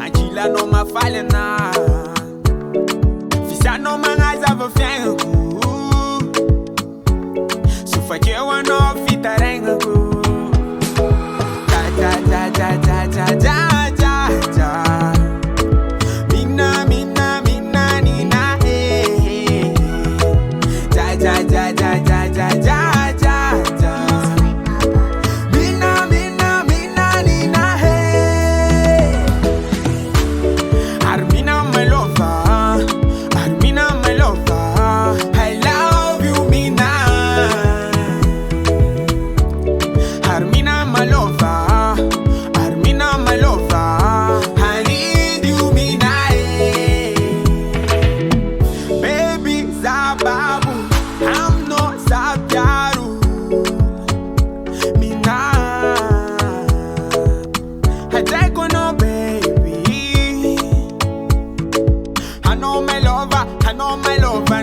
Angela no ma falha na. Fisa no mangaza va fianga ku. Sufa que eu não fita renga ku. Ja ja ja ja ja ja ja ja ja. Mina mina mina nina eh. Ja ja ja ja ja ja ja. I know my lover,